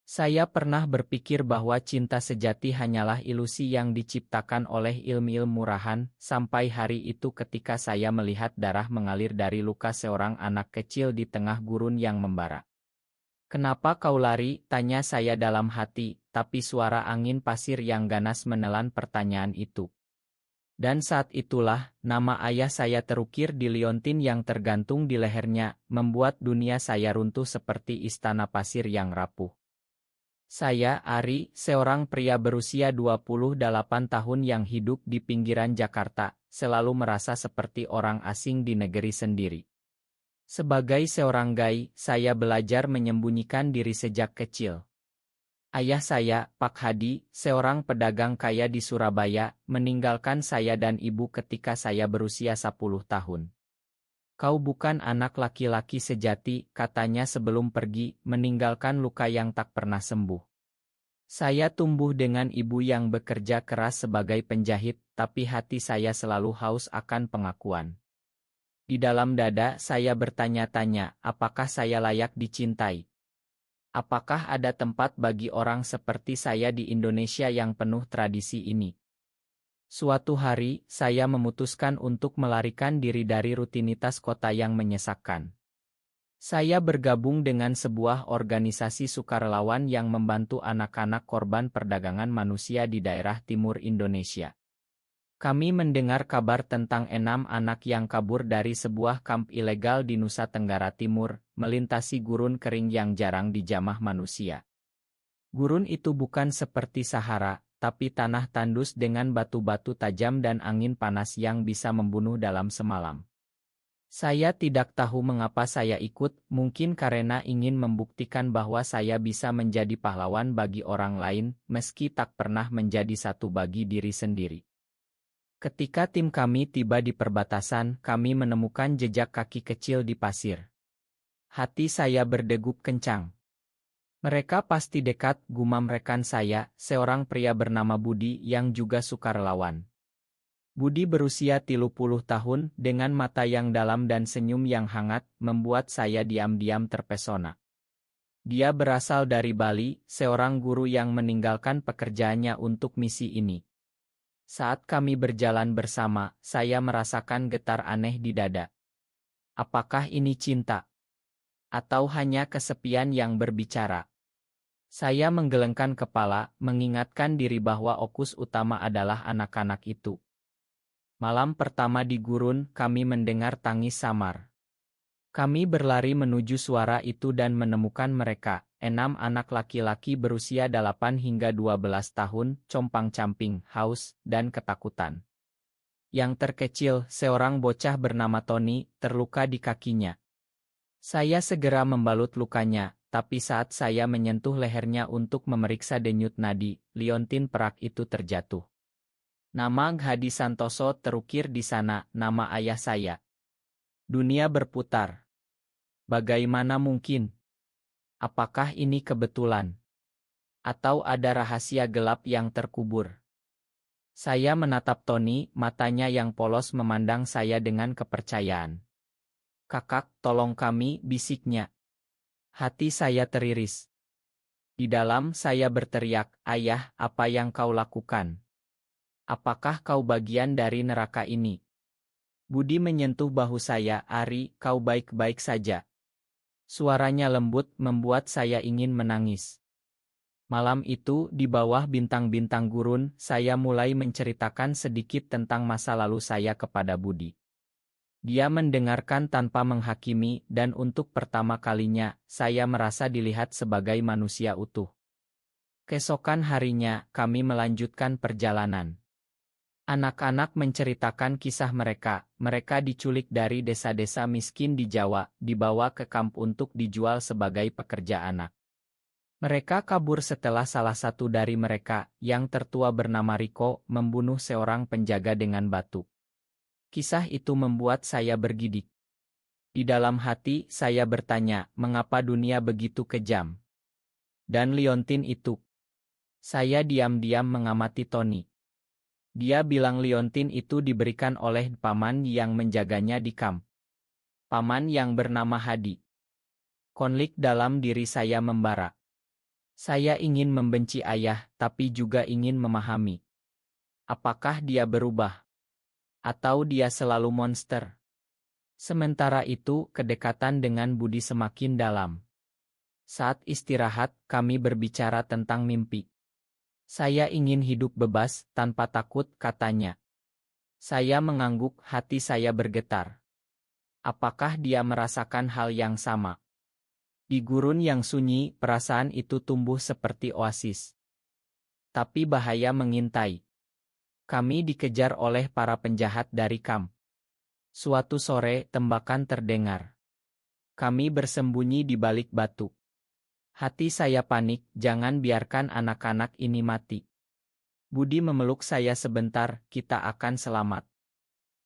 Saya pernah berpikir bahwa cinta sejati hanyalah ilusi yang diciptakan oleh ilmu-ilmu murahan, sampai hari itu ketika saya melihat darah mengalir dari luka seorang anak kecil di tengah gurun yang membara. "Kenapa kau lari?" tanya saya dalam hati, tapi suara angin pasir yang ganas menelan pertanyaan itu. Dan saat itulah, nama ayah saya terukir di liontin yang tergantung di lehernya, membuat dunia saya runtuh seperti istana pasir yang rapuh. Saya, Ari, seorang pria berusia 28 tahun yang hidup di pinggiran Jakarta, selalu merasa seperti orang asing di negeri sendiri. Sebagai seorang gai, saya belajar menyembunyikan diri sejak kecil. Ayah saya, Pak Hadi, seorang pedagang kaya di Surabaya, meninggalkan saya dan ibu ketika saya berusia 10 tahun. "Kau bukan anak laki-laki sejati," katanya sebelum pergi, meninggalkan luka yang tak pernah sembuh. Saya tumbuh dengan ibu yang bekerja keras sebagai penjahit, tapi hati saya selalu haus akan pengakuan. Di dalam dada saya bertanya-tanya, apakah saya layak dicintai? Apakah ada tempat bagi orang seperti saya di Indonesia yang penuh tradisi ini? Suatu hari, saya memutuskan untuk melarikan diri dari rutinitas kota yang menyesakkan. Saya bergabung dengan sebuah organisasi sukarelawan yang membantu anak-anak korban perdagangan manusia di daerah timur Indonesia. Kami mendengar kabar tentang 6 anak yang kabur dari sebuah kamp ilegal di Nusa Tenggara Timur, melintasi gurun kering yang jarang dijamah manusia. Gurun itu bukan seperti Sahara, tapi tanah tandus dengan batu-batu tajam dan angin panas yang bisa membunuh dalam semalam. Saya tidak tahu mengapa saya ikut, mungkin karena ingin membuktikan bahwa saya bisa menjadi pahlawan bagi orang lain, meski tak pernah menjadi satu bagi diri sendiri. Ketika tim kami tiba di perbatasan, kami menemukan jejak kaki kecil di pasir. Hati saya berdegup kencang. "Mereka pasti dekat," gumam rekan saya, seorang pria bernama Budi yang juga sukarelawan. Budi berusia 30 tahun, dengan mata yang dalam dan senyum yang hangat, membuat saya diam-diam terpesona. Dia berasal dari Bali, seorang guru yang meninggalkan pekerjaannya untuk misi ini. Saat kami berjalan bersama, saya merasakan getar aneh di dada. Apakah ini cinta? Atau hanya kesepian yang berbicara? Saya menggelengkan kepala, mengingatkan diri bahwa fokus utama adalah anak-anak itu. Malam pertama di gurun, kami mendengar tangis samar. Kami berlari menuju suara itu dan menemukan mereka, 6 anak laki-laki berusia 8 hingga 12 tahun, compang-camping, haus, dan ketakutan. Yang terkecil, seorang bocah bernama Tony, terluka di kakinya. Saya segera membalut lukanya, tapi saat saya menyentuh lehernya untuk memeriksa denyut nadi, liontin perak itu terjatuh. Nama Hadi Santoso terukir di sana, nama ayah saya. Dunia berputar. Bagaimana mungkin? Apakah ini kebetulan? Atau ada rahasia gelap yang terkubur? Saya menatap Tony, matanya yang polos memandang saya dengan kepercayaan. "Kakak, tolong kami," bisiknya. Hati saya teriris. Di dalam saya berteriak, "Ayah, apa yang kau lakukan? Apakah kau bagian dari neraka ini?" Budi menyentuh bahu saya, "Ari, kau baik-baik saja." Suaranya lembut, membuat saya ingin menangis. Malam itu, di bawah bintang-bintang gurun, saya mulai menceritakan sedikit tentang masa lalu saya kepada Budi. Dia mendengarkan tanpa menghakimi, dan untuk pertama kalinya, saya merasa dilihat sebagai manusia utuh. Keesokan harinya, kami melanjutkan perjalanan. Anak-anak menceritakan kisah mereka. Mereka diculik dari desa-desa miskin di Jawa, dibawa ke kamp untuk dijual sebagai pekerja anak. Mereka kabur setelah salah satu dari mereka, yang tertua bernama Riko, membunuh seorang penjaga dengan batu. Kisah itu membuat saya bergidik. Di dalam hati, saya bertanya, mengapa dunia begitu kejam? Dan liontin itu? Saya diam-diam mengamati Tony. Dia bilang liontin itu diberikan oleh paman yang menjaganya di kamp. Paman yang bernama Hadi. Konflik dalam diri saya membara. Saya ingin membenci ayah, tapi juga ingin memahami. Apakah dia berubah? Atau dia selalu monster? Sementara itu, kedekatan dengan Budi semakin dalam. Saat istirahat, kami berbicara tentang mimpi. Saya ingin hidup bebas, tanpa takut, katanya. Saya mengangguk, hati saya bergetar. Apakah dia merasakan hal yang sama? Di gurun yang sunyi, perasaan itu tumbuh seperti oasis. Tapi bahaya mengintai. Kami dikejar oleh para penjahat dari kamp. Suatu sore, tembakan terdengar. Kami bersembunyi di balik batu. Hati saya panik, jangan biarkan anak-anak ini mati. Budi memeluk saya sebentar, kita akan selamat.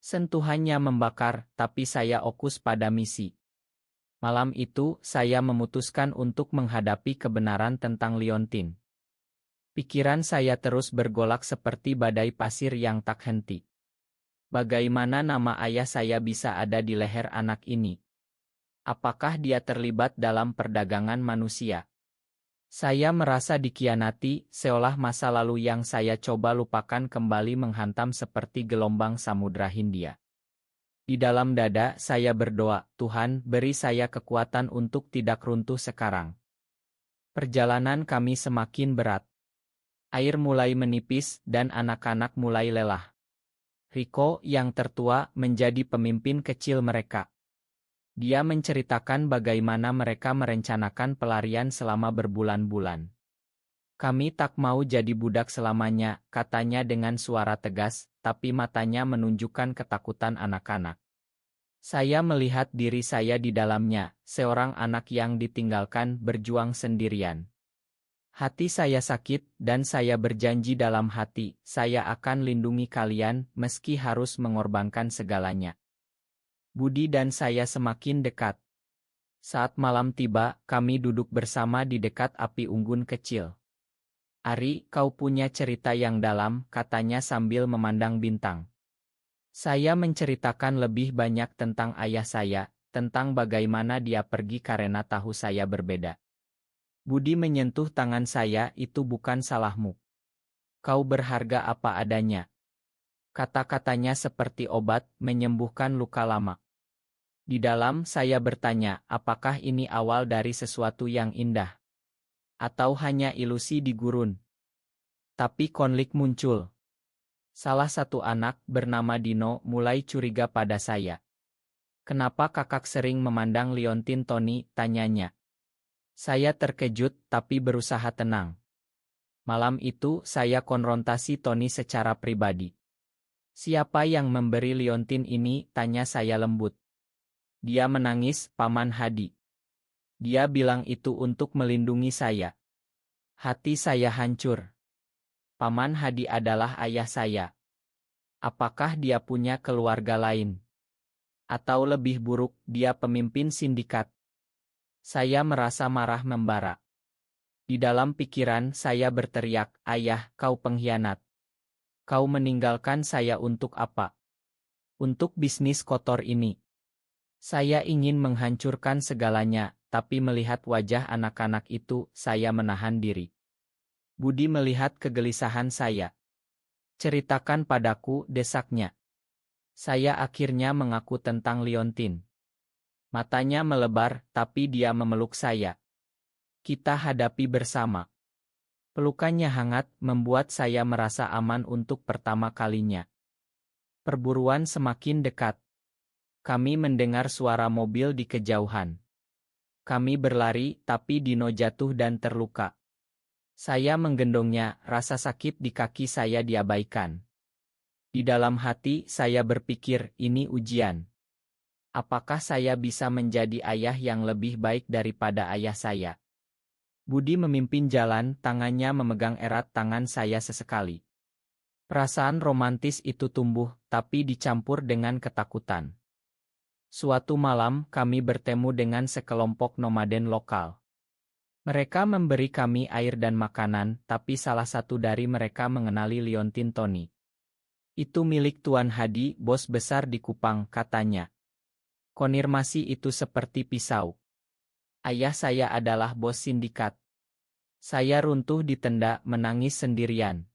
Sentuhannya membakar, tapi saya fokus pada misi. Malam itu, saya memutuskan untuk menghadapi kebenaran tentang Liontin. Pikiran saya terus bergolak seperti badai pasir yang tak henti. Bagaimana nama ayah saya bisa ada di leher anak ini? Apakah dia terlibat dalam perdagangan manusia? Saya merasa dikhianati, seolah masa lalu yang saya coba lupakan kembali menghantam seperti gelombang Samudra Hindia. Di dalam dada, saya berdoa, Tuhan, beri saya kekuatan untuk tidak runtuh sekarang. Perjalanan kami semakin berat. Air mulai menipis, dan anak-anak mulai lelah. Rico, yang tertua, menjadi pemimpin kecil mereka. Dia menceritakan bagaimana mereka merencanakan pelarian selama berbulan-bulan. Kami tak mau jadi budak selamanya, katanya dengan suara tegas, tapi matanya menunjukkan ketakutan anak-anak. Saya melihat diri saya di dalamnya, seorang anak yang ditinggalkan berjuang sendirian. Hati saya sakit, dan saya berjanji dalam hati, saya akan lindungi kalian, meski harus mengorbankan segalanya. Budi dan saya semakin dekat. Saat malam tiba, kami duduk bersama di dekat api unggun kecil. Ari, kau punya cerita yang dalam, katanya sambil memandang bintang. Saya menceritakan lebih banyak tentang ayah saya, tentang bagaimana dia pergi karena tahu saya berbeda. Budi menyentuh tangan saya, itu bukan salahmu. Kau berharga apa adanya. Kata-katanya seperti obat, menyembuhkan luka lama. Di dalam saya bertanya, apakah ini awal dari sesuatu yang indah? Atau hanya ilusi di gurun? Tapi konflik muncul. Salah satu anak, bernama Dino, mulai curiga pada saya. Kenapa kakak sering memandang Liontin Tony, tanyanya. Saya terkejut, tapi berusaha tenang. Malam itu, saya konfrontasi Tony secara pribadi. Siapa yang memberi Liontin ini, tanya saya lembut. Dia menangis, Paman Hadi. Dia bilang itu untuk melindungi saya. Hati saya hancur. Paman Hadi adalah ayah saya. Apakah dia punya keluarga lain? Atau lebih buruk, dia pemimpin sindikat? Saya merasa marah membara. Di dalam pikiran saya berteriak, ayah, kau pengkhianat. Kau meninggalkan saya untuk apa? Untuk bisnis kotor ini. Saya ingin menghancurkan segalanya, tapi melihat wajah anak-anak itu, saya menahan diri. Budi melihat kegelisahan saya. Ceritakan padaku, desaknya. Saya akhirnya mengaku tentang Liontin. Matanya melebar, tapi dia memeluk saya. Kita hadapi bersama. Pelukannya hangat, membuat saya merasa aman untuk pertama kalinya. Perburuan semakin dekat. Kami mendengar suara mobil di kejauhan. Kami berlari, tapi Dino jatuh dan terluka. Saya menggendongnya, rasa sakit di kaki saya diabaikan. Di dalam hati, saya berpikir, ini ujian. Apakah saya bisa menjadi ayah yang lebih baik daripada ayah saya? Budi memimpin jalan, tangannya memegang erat tangan saya sesekali. Perasaan romantis itu tumbuh, tapi dicampur dengan ketakutan. Suatu malam, kami bertemu dengan sekelompok nomaden lokal. Mereka memberi kami air dan makanan, tapi salah satu dari mereka mengenali Liontin Tony. Itu milik Tuan Hadi, bos besar di Kupang, katanya. Konfirmasi itu seperti pisau. Ayah saya adalah bos sindikat. Saya runtuh di tenda, menangis sendirian.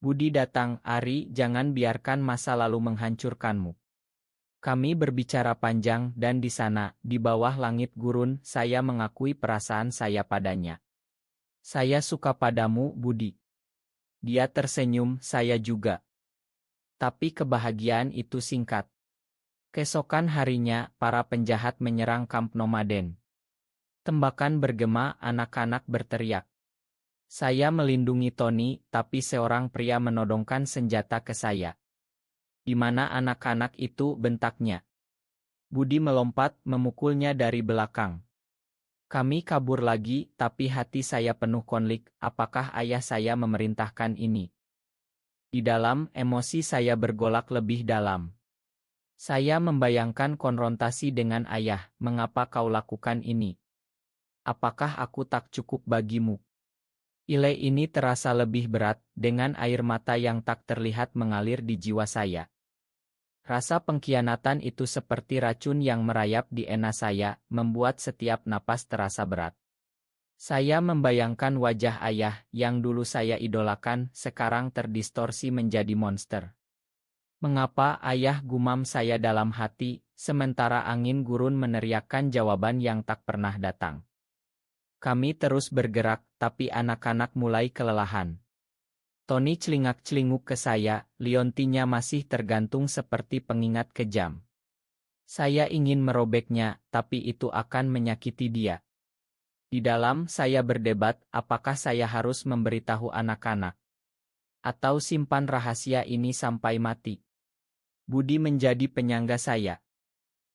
Budi datang, Ari, jangan biarkan masa lalu menghancurkanmu. Kami berbicara panjang dan di sana, di bawah langit gurun, saya mengakui perasaan saya padanya. Saya suka padamu, Budi. Dia tersenyum, saya juga. Tapi kebahagiaan itu singkat. Keesokan harinya, para penjahat menyerang kamp nomaden. Tembakan bergema, anak-anak berteriak. Saya melindungi Tony, tapi seorang pria menodongkan senjata ke saya. Di mana anak-anak itu, bentaknya. Budi melompat, memukulnya dari belakang. Kami kabur lagi, tapi hati saya penuh konflik, apakah ayah saya memerintahkan ini? Di dalam, emosi saya bergolak lebih dalam. Saya membayangkan konfrontasi dengan ayah, mengapa kau lakukan ini? Apakah aku tak cukup bagimu? Ile ini terasa lebih berat, dengan air mata yang tak terlihat mengalir di jiwa saya. Rasa pengkhianatan itu seperti racun yang merayap di ena saya, membuat setiap napas terasa berat. Saya membayangkan wajah ayah, yang dulu saya idolakan, sekarang terdistorsi menjadi monster. Mengapa ayah, gumam saya dalam hati, sementara angin gurun meneriakkan jawaban yang tak pernah datang. Kami terus bergerak, tapi anak-anak mulai kelelahan. Tony celingak-celinguk ke saya, liontinya masih tergantung seperti pengingat kejam. Saya ingin merobeknya, tapi itu akan menyakiti dia. Di dalam, saya berdebat, apakah saya harus memberitahu anak-anak? Atau simpan rahasia ini sampai mati? Budi menjadi penyangga saya.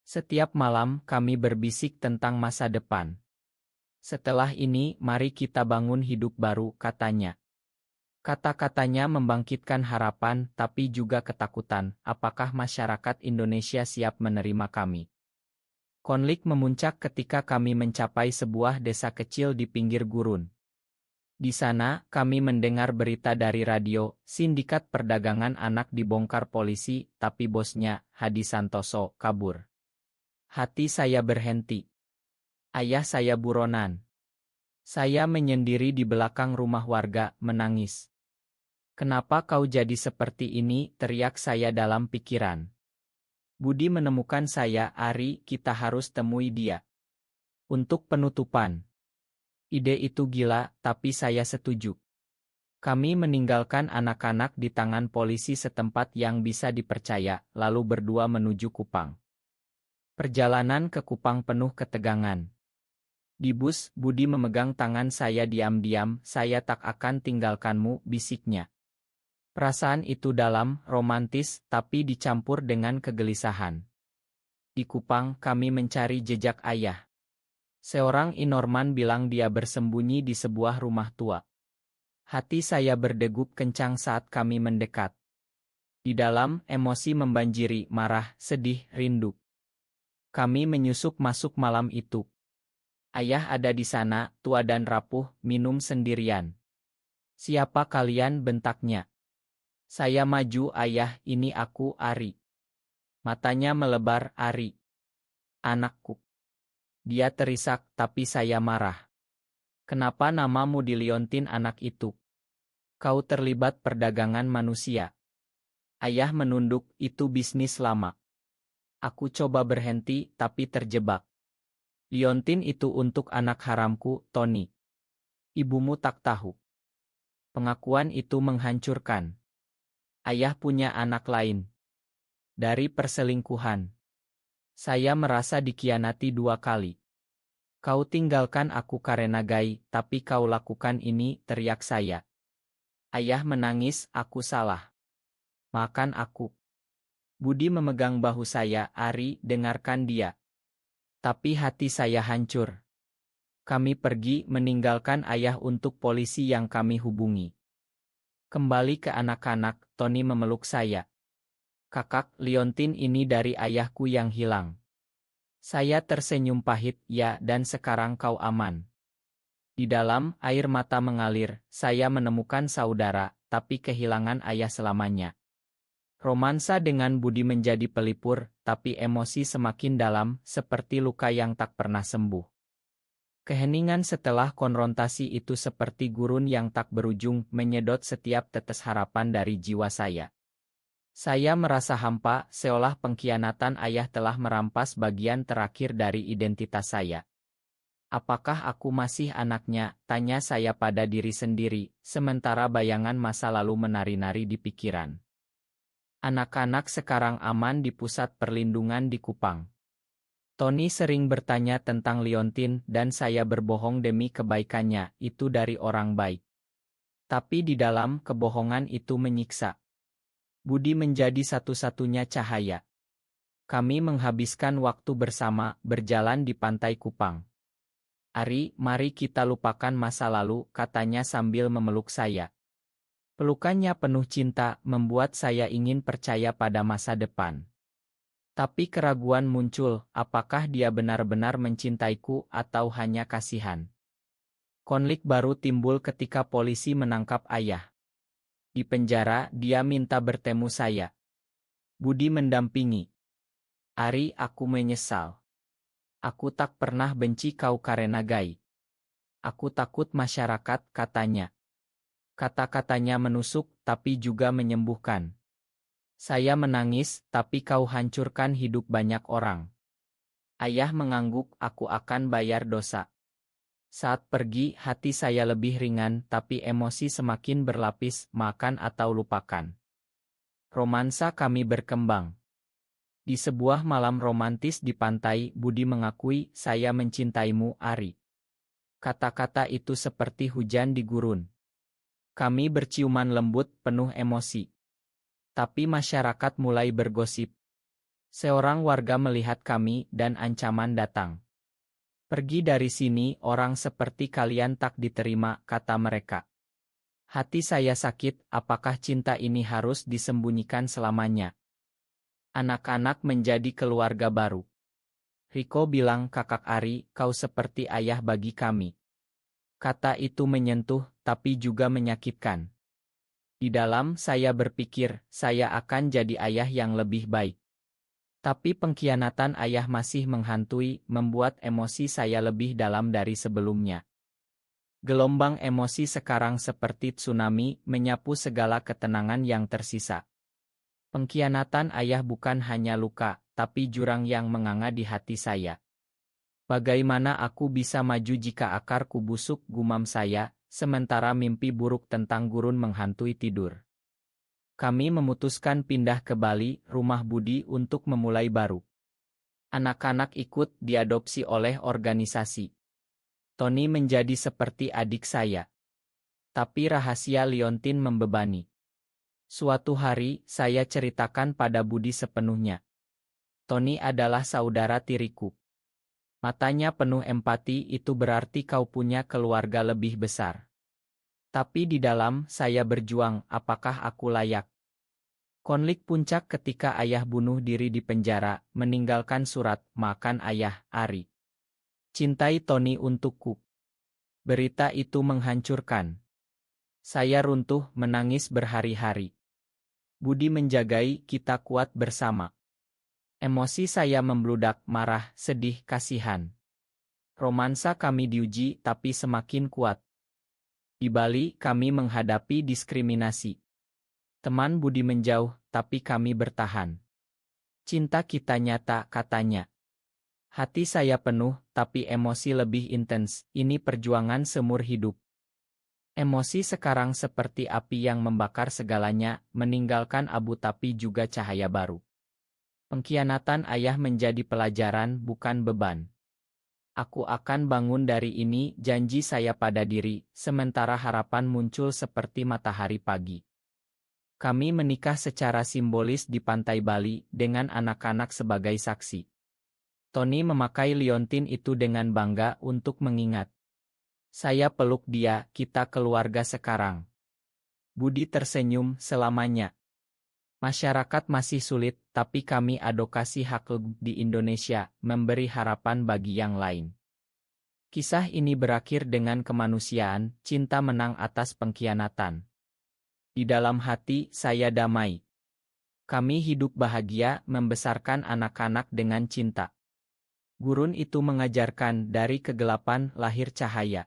Setiap malam, kami berbisik tentang masa depan. Setelah ini, mari kita bangun hidup baru, katanya. Kata-katanya membangkitkan harapan, tapi juga ketakutan, apakah masyarakat Indonesia siap menerima kami? Konflik memuncak ketika kami mencapai sebuah desa kecil di pinggir gurun. Di sana, kami mendengar berita dari radio, sindikat perdagangan anak dibongkar polisi, tapi bosnya, Hadi Santoso, kabur. Hati saya berhenti. Ayah saya buronan. Saya menyendiri di belakang rumah warga, menangis. Kenapa kau jadi seperti ini, teriak saya dalam pikiran. Budi menemukan saya, Ari, kita harus temui dia. Untuk penutupan. Ide itu gila, tapi saya setuju. Kami meninggalkan anak-anak di tangan polisi setempat yang bisa dipercaya, lalu berdua menuju Kupang. Perjalanan ke Kupang penuh ketegangan. Di bus, Budi memegang tangan saya diam-diam, saya tak akan tinggalkanmu, bisiknya. Perasaan itu dalam, romantis, tapi dicampur dengan kegelisahan. Di Kupang, kami mencari jejak ayah. Seorang Inorman bilang dia bersembunyi di sebuah rumah tua. Hati saya berdegup kencang saat kami mendekat. Di dalam, emosi membanjiri, marah, sedih, rindu. Kami menyusup masuk malam itu. Ayah ada di sana, tua dan rapuh, minum sendirian. Siapa kalian, bentaknya. Saya maju, ayah, ini aku, Ari. Matanya melebar, Ari. Anakku. Dia terisak, tapi saya marah. Kenapa namamu diliontin anak itu? Kau terlibat perdagangan manusia. Ayah menunduk, itu bisnis lama. Aku coba berhenti, tapi terjebak. Liontin itu untuk anak haramku, Tony. Ibumu tak tahu. Pengakuan itu menghancurkan. Ayah punya anak lain. Dari perselingkuhan. Saya merasa dikhianati 2 kali. Kau tinggalkan aku karena gay, tapi kau lakukan ini, teriak saya. Ayah menangis, aku salah. Makan aku. Budi memegang bahu saya, Ari, dengarkan dia. Tapi hati saya hancur. Kami pergi meninggalkan ayah untuk polisi yang kami hubungi. Kembali ke anak-anak, Tony memeluk saya. Kakak, liontin ini dari ayahku yang hilang. Saya tersenyum pahit, ya, dan sekarang kau aman. Di dalam, air mata mengalir, saya menemukan saudara, tapi kehilangan ayah selamanya. Romansa dengan Budi menjadi pelipur, tapi emosi semakin dalam, seperti luka yang tak pernah sembuh. Keheningan setelah konfrontasi itu seperti gurun yang tak berujung, menyedot setiap tetes harapan dari jiwa saya. Saya merasa hampa, seolah pengkhianatan ayah telah merampas bagian terakhir dari identitas saya. Apakah aku masih anaknya? Tanya saya pada diri sendiri, sementara bayangan masa lalu menari-nari di pikiran. Anak-anak sekarang aman di pusat perlindungan di Kupang. Tony sering bertanya tentang Liontin dan saya berbohong demi kebaikannya, itu dari orang baik. Tapi di dalam kebohongan itu menyiksa. Budi menjadi satu-satunya cahaya. Kami menghabiskan waktu bersama, berjalan di pantai Kupang. Ari, mari kita lupakan masa lalu, katanya sambil memeluk saya. Pelukannya penuh cinta, membuat saya ingin percaya pada masa depan. Tapi keraguan muncul, apakah dia benar-benar mencintaiku atau hanya kasihan? Konflik baru timbul ketika polisi menangkap ayah. Di penjara, dia minta bertemu saya. Budi mendampingi. Ari, aku menyesal. Aku tak pernah benci kau karena Gai. Aku takut masyarakat, katanya. Kata-katanya menusuk, tapi juga menyembuhkan. Saya menangis, tapi kau hancurkan hidup banyak orang. Ayah mengangguk, aku akan bayar dosa. Saat pergi, hati saya lebih ringan, tapi emosi semakin berlapis, makan atau lupakan. Romansa kami berkembang. Di sebuah malam romantis di pantai, Budi mengakui, saya mencintaimu, Ari. Kata-kata itu seperti hujan di gurun. Kami berciuman lembut, penuh emosi. Tapi masyarakat mulai bergosip. Seorang warga melihat kami, dan ancaman datang. Pergi dari sini, orang seperti kalian tak diterima, kata mereka. Hati saya sakit, apakah cinta ini harus disembunyikan selamanya? Anak-anak menjadi keluarga baru. Riko bilang, kakak Ari, kau seperti ayah bagi kami. Kata itu menyentuh, tapi juga menyakitkan. Di dalam saya berpikir, saya akan jadi ayah yang lebih baik. Tapi pengkhianatan ayah masih menghantui, membuat emosi saya lebih dalam dari sebelumnya. Gelombang emosi sekarang seperti tsunami, menyapu segala ketenangan yang tersisa. Pengkhianatan ayah bukan hanya luka, tapi jurang yang menganga di hati saya. Bagaimana aku bisa maju jika akarku busuk, gumam saya, sementara mimpi buruk tentang gurun menghantui tidur. Kami memutuskan pindah ke Bali, rumah Budi, untuk memulai baru. Anak-anak ikut diadopsi oleh organisasi. Tony menjadi seperti adik saya. Tapi rahasia Liontin membebani. Suatu hari, saya ceritakan pada Budi sepenuhnya. Tony adalah saudara tiriku. Matanya penuh empati, itu berarti kau punya keluarga lebih besar. Tapi di dalam, saya berjuang, apakah aku layak? Konflik puncak ketika ayah bunuh diri di penjara, meninggalkan surat, makan ayah, Ari. Cintai Tony untukku. Berita itu menghancurkan. Saya runtuh, menangis berhari-hari. Budi menjagai, kita kuat bersama. Emosi saya membludak, marah, sedih, kasihan. Romansa kami diuji, tapi semakin kuat. Di Bali, kami menghadapi diskriminasi. Teman Budi menjauh, tapi kami bertahan. Cinta kita nyata, katanya. Hati saya penuh, tapi emosi lebih intens, ini perjuangan seumur hidup. Emosi sekarang seperti api yang membakar segalanya, meninggalkan abu tapi juga cahaya baru. Pengkhianatan ayah menjadi pelajaran, bukan beban. Aku akan bangun dari ini, janji saya pada diri, sementara harapan muncul seperti matahari pagi. Kami menikah secara simbolis di pantai Bali, dengan anak-anak sebagai saksi. Tony memakai liontin itu dengan bangga untuk mengingat. Saya peluk dia, kita keluarga sekarang. Budi tersenyum, selamanya. Masyarakat masih sulit, tapi kami advokasi hak di Indonesia, memberi harapan bagi yang lain. Kisah ini berakhir dengan kemanusiaan, cinta menang atas pengkhianatan. Di dalam hati, saya damai. Kami hidup bahagia, membesarkan anak-anak dengan cinta. Gurun itu mengajarkan dari kegelapan lahir cahaya.